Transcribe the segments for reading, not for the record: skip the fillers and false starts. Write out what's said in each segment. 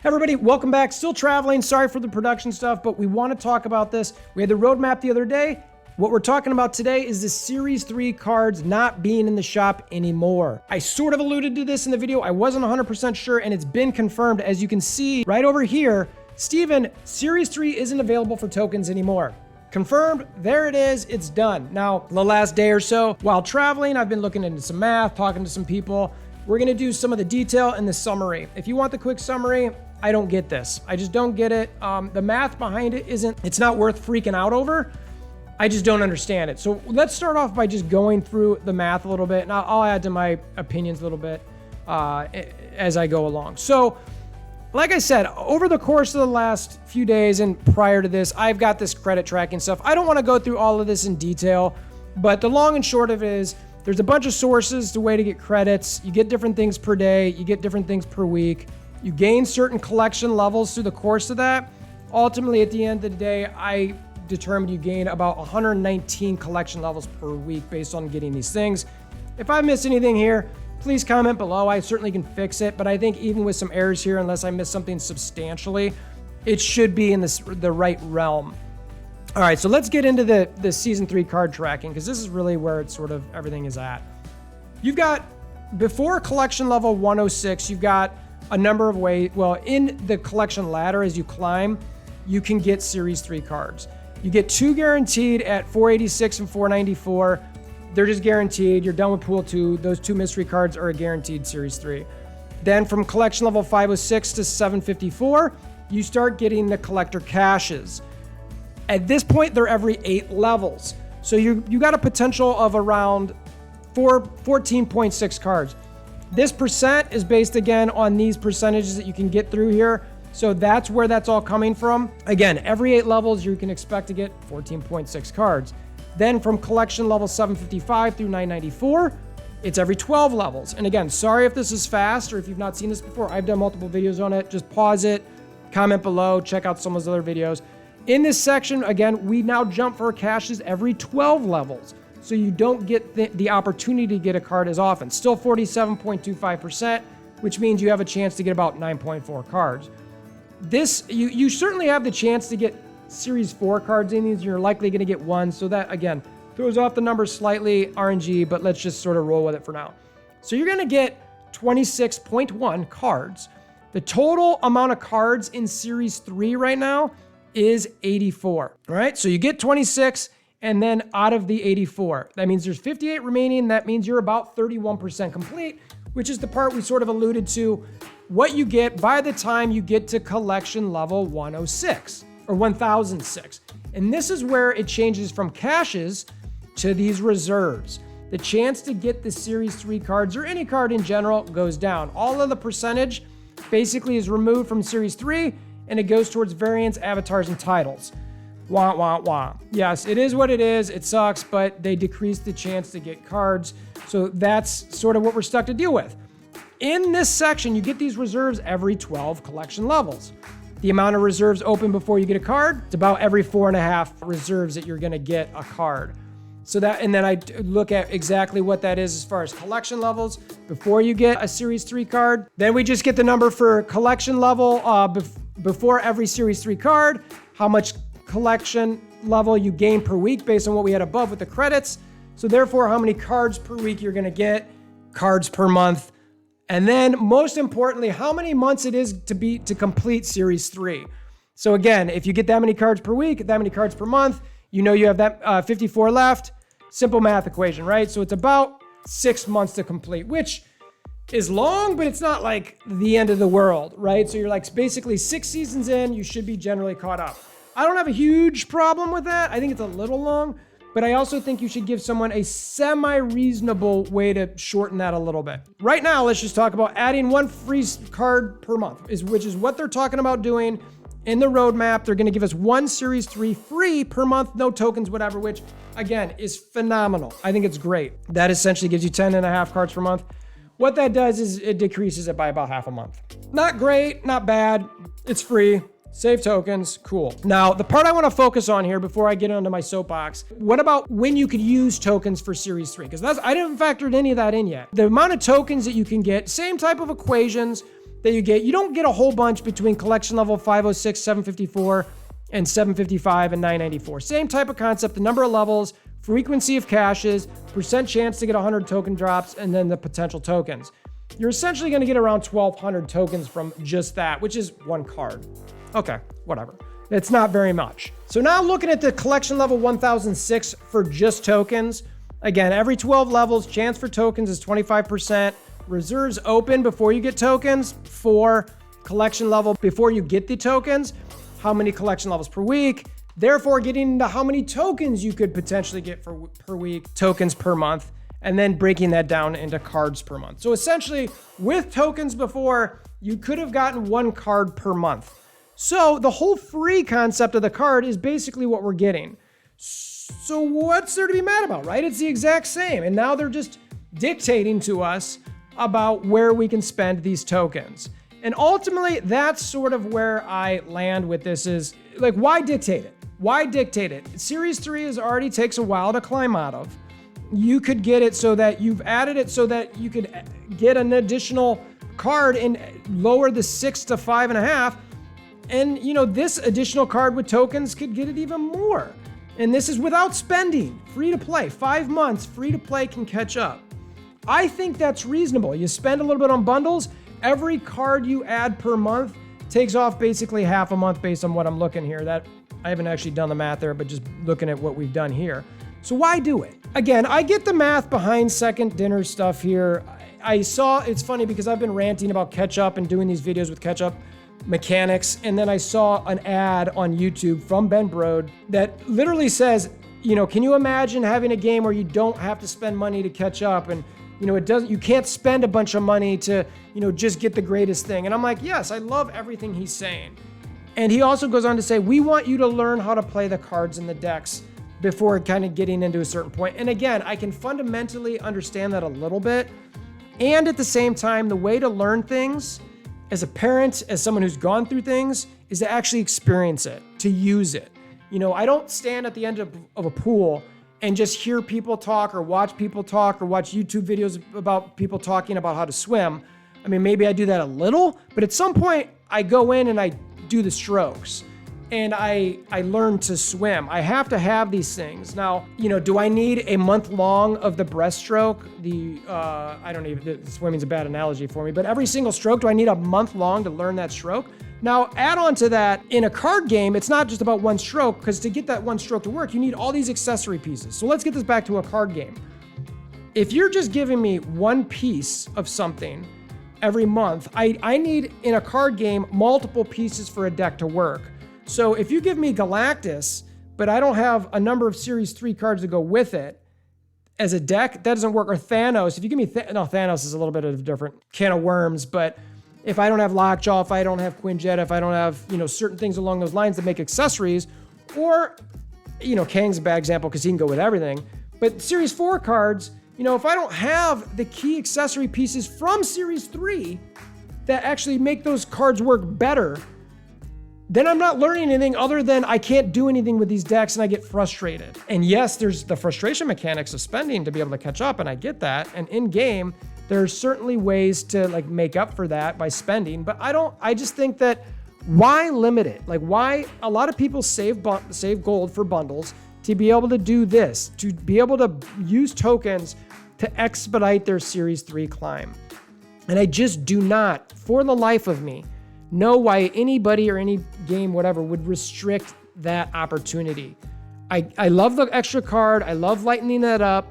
Everybody, welcome back. Still traveling. Sorry for the production stuff, but we want to talk about this. We had the roadmap the other day. What we're talking about today is the Series 3 cards not being in the shop anymore. I sort of alluded to this in the video. I wasn't 100% sure, and it's been confirmed. As you can see right over here, Steven, Series 3 isn't available for tokens anymore. Confirmed, there it is, it's done. Now, the last day or so, while traveling, I've been looking into some math, talking to some people. We're gonna do some of the detail and the summary. If you want the quick summary, I don't get this. I just don't get it. The math behind it it's not worth freaking out over. I just don't understand it. So let's start off by just going through the math a little bit, and I'll add to my opinions a little bit as I go along. So, like I said, over the course of the last few days and prior to this, I've got this credit tracking stuff. I don't want to go through all of this in detail, but the long and short of it is there's a bunch of sources the way to get credits. You get different things per day. You get different things per week. You gain certain collection levels through the course of that. Ultimately, at the end of the day, I determined you gain about 119 collection levels per week based on getting these things. If I missed anything here, please comment below. I certainly can fix it, but I think even with some errors here, unless I missed something substantially, it should be in the right realm. All right, so let's get into the Season 3 card tracking, because this is really where it's sort of everything is at. You've got, before collection level 106, you've got a number of ways. Well, in the collection ladder, as you climb, you can get Series 3 cards. You get 2 guaranteed at 486 and 494. They're just guaranteed. You're done with Pool 2. Those 2 mystery cards are a guaranteed Series 3. Then from collection level 506 to 754, you start getting the collector caches. At this point, they're every 8 levels. So you got a potential of around 14.6 cards. This percent is based again on these percentages that you can get through here. So that's where that's all coming from. Again, every 8 levels, you can expect to get 14.6 cards. Then from collection level 755 through 994, it's every 12 levels. And again, sorry if this is fast or if you've not seen this before. I've done multiple videos on it. Just pause it, comment below, check out some of those other videos. In this section, again, we now jump for caches every 12 levels. So you don't get the opportunity to get a card as often. Still 47.25%, which means you have a chance to get about 9.4 cards. This, you certainly have the chance to get Series 4 cards in these. You're likely going to get 1. So that, again, throws off the numbers slightly, RNG, but let's just sort of roll with it for now. So you're going to get 26.1 cards. The total amount of cards in Series 3 right now is 84. All right, so you get 26, and then out of the 84, that means there's 58 remaining. That means you're about 31% complete, which is the part we sort of alluded to, what you get by the time you get to collection level 106 or 1006. And this is where it changes from caches to these reserves. The chance to get the Series 3 cards or any card in general goes down. All of the percentage basically is removed from Series 3 and it goes towards variants, avatars, and titles. Wah, wah, wah. Yes, it is what it is. It sucks, but they decrease the chance to get cards. So that's sort of what we're stuck to deal with. In this section, you get these reserves every 12 collection levels. The amount of reserves open before you get a card, it's about every 4.5 reserves that you're gonna get a card. So that, and then I look at exactly what that is as far as collection levels before you get a Series 3 card. Then we just get the number for collection level before every Series 3 card, how much collection level you gain per week based on what we had above with the credits. So therefore, how many cards per week you're gonna get, cards per month, and then most importantly, how many months it is to complete Series 3. So again, if you get that many cards per week, that many cards per month, you know you have that 54 left. Simple math equation, right? So it's about 6 months to complete, which is long, but it's not like the end of the world, right? So you're like basically 6 seasons in, you should be generally caught up. I don't have a huge problem with that. I think it's a little long, but I also think you should give someone a semi-reasonable way to shorten that a little bit. Right now, let's just talk about adding 1 free card per month, which is what they're talking about doing in the roadmap. They're gonna give us 1 Series 3 free per month, no tokens, whatever, which again, is phenomenal. I think it's great. That essentially gives you 10.5 cards per month. What that does is it decreases it by about half a month. Not great, not bad. It's free. Save tokens, cool. Now, the part I want to focus on here before I get onto my soapbox, what about when you could use tokens for Series 3? Because I didn't factor any of that in yet. The amount of tokens that you can get, same type of equations, that you get. You don't get a whole bunch between collection level 506, 754, and 755 and 994. Same type of concept, the number of levels, frequency of caches, percent chance to get 100 token drops, and then the potential tokens. You're essentially going to get around 1,200 tokens from just that, which is one card. Okay, whatever. It's not very much. So now looking at the collection level 1006 for just tokens. Again, every 12 levels, chance for tokens is 25%. Reserves open before you get tokens. 4 collection level before you get the tokens. How many collection levels per week? Therefore, getting into how many tokens you could potentially get per week, tokens per month, and then breaking that down into cards per month. So essentially, with tokens before, you could have gotten 1 card per month. So the whole free concept of the card is basically what we're getting. So what's there to be mad about, right? It's the exact same. And now they're just dictating to us about where we can spend these tokens. And ultimately, that's sort of where I land with this is, like, why dictate it? Why dictate it? Series 3 already takes a while to climb out of. You could get it so that you've added it so that you could get an additional card and lower the 6 to 5.5. And, you know, this additional card with tokens could get it even more. And this is without spending, free to play. 5 months, free to play can catch up. I think that's reasonable. You spend a little bit on bundles. Every card you add per month takes off basically half a month based on what I'm looking here. That I haven't actually done the math there, but just looking at what we've done here. So why do it? Again, I get the math behind second dinner stuff here. I saw, it's funny because I've been ranting about catch up and doing these videos with catch up mechanics. And then I saw an ad on YouTube from Ben Brode that literally says, you know, can you imagine having a game where you don't have to spend money to catch up? And, you know, you can't spend a bunch of money to, you know, just get the greatest thing. And I'm like, yes, I love everything he's saying. And he also goes on to say, we want you to learn how to play the cards in the decks before kind of getting into a certain point. And again, I can fundamentally understand that a little bit. And at the same time, the way to learn things as a parent, as someone who's gone through things, is to actually experience it, to use it. You know, I don't stand at the end of a pool and just hear people talk or watch people talk or watch YouTube videos about people talking about how to swim. I mean, maybe I do that a little, but at some point I go in and I do the strokes and I learn to swim. I have to have these things. Now, you know, do I need a month long of the breaststroke? Swimming's a bad analogy for me, but every single stroke, do I need a month long to learn that stroke? Now, add on to that, in a card game, it's not just about one stroke, because to get that one stroke to work, you need all these accessory pieces. So let's get this back to a card game. If you're just giving me one piece of something every month, I need, in a card game, multiple pieces for a deck to work. So if you give me Galactus, but I don't have a number of Series 3 cards to go with it as a deck, that doesn't work. Or Thanos, if you give me, Thanos is a little bit of a different can of worms, but if I don't have Lockjaw, if I don't have Quinjet, if I don't have, you know, certain things along those lines that make accessories, or, you know, Kang's a bad example because he can go with everything, but Series 4 cards, you know, if I don't have the key accessory pieces from Series 3 that actually make those cards work better, then I'm not learning anything other than I can't do anything with these decks and I get frustrated. And yes, there's the frustration mechanics of spending to be able to catch up, and I get that. And in game, there's certainly ways to like make up for that by spending, but I just think that why limit it? Like, why? A lot of people save gold for bundles to be able to do this, to be able to use tokens to expedite their Series 3 climb. And I just do not, for the life of me, know why anybody or any game, whatever, would restrict that opportunity. I love the extra card. I love lightening that up,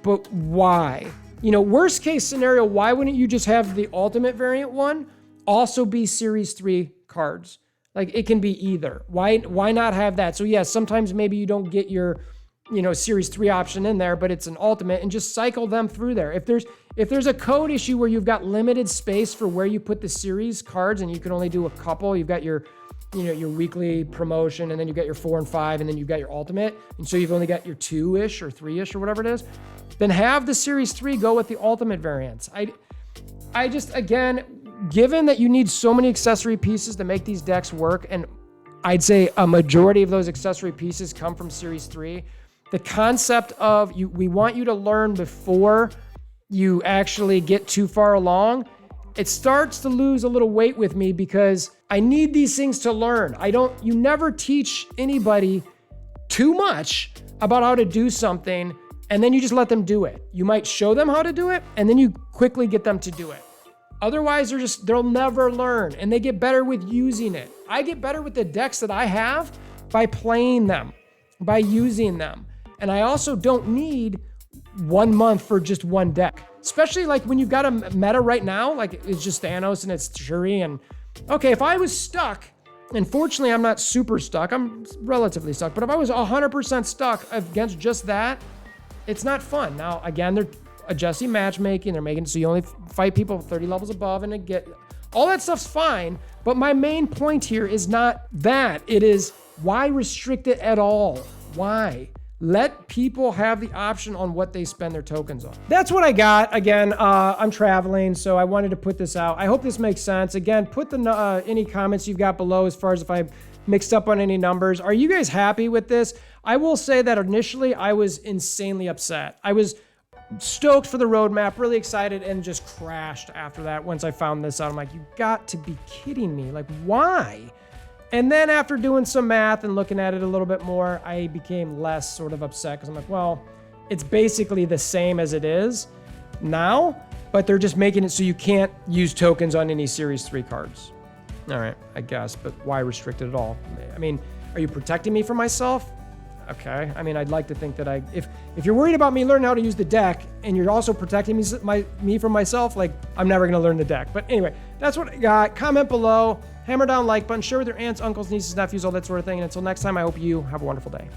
but why? You know, worst case scenario, why wouldn't you just have the ultimate variant one also be Series 3 cards? Like, it can be either. Why not have that? So yes, sometimes maybe you don't get your, you know, Series 3 option in there, but it's an ultimate, and just cycle them through there. If there's a code issue where you've got limited space for where you put the series cards and you can only do a couple, you've got your, you know, your weekly promotion, and then you've got your 4 and 5, and then you've got your ultimate, and so you've only got your 2-ish or 3-ish or whatever it is, then have the Series 3 go with the ultimate variants. I just, again, given that you need so many accessory pieces to make these decks work, and I'd say a majority of those accessory pieces come from Series 3, the concept of we want you to learn before you actually get too far along, it starts to lose a little weight with me because I need these things to learn. You never teach anybody too much about how to do something and then you just let them do it. You might show them how to do it and then you quickly get them to do it. Otherwise, they'll never learn, and they get better with using it. I get better with the decks that I have by playing them, by using them. And I also don't need 1 month for just one deck, especially like when you've got a meta right now, like it's just Thanos and it's Shuri. And okay, if I was stuck, and fortunately I'm not super stuck, I'm relatively stuck, but if I was 100% stuck against just that, it's not fun. Now, again, they're adjusting matchmaking, they're making it so you only fight people 30 levels above, and all that stuff's fine. But my main point here is not that. It is, why restrict it at all? Why? Let people have the option on what they spend their tokens on. That's what I got. Again, I'm traveling, so I wanted to put this out. I hope this makes sense. Again, put any comments you've got below as far as if I mixed up on any numbers. Are you guys happy with this? I will say that initially I was insanely upset. I was stoked for the roadmap, really excited, and just crashed after that. Once I found this out, I'm like, you got to be kidding me. Like, why? And then after doing some math and looking at it a little bit more, I became less sort of upset because I'm like, well, it's basically the same as it is now, but they're just making it so you can't use tokens on any Series 3 cards. All right, I guess, but why restrict it at all? I mean, are you protecting me from myself? Okay, I mean, I'd like to think that if you're worried about me learning how to use the deck and you're also protecting me from myself, like, I'm never gonna learn the deck. But anyway, that's what I got. Comment below, hammer down like button, share with your aunts, uncles, nieces, nephews, all that sort of thing. And until next time, I hope you have a wonderful day.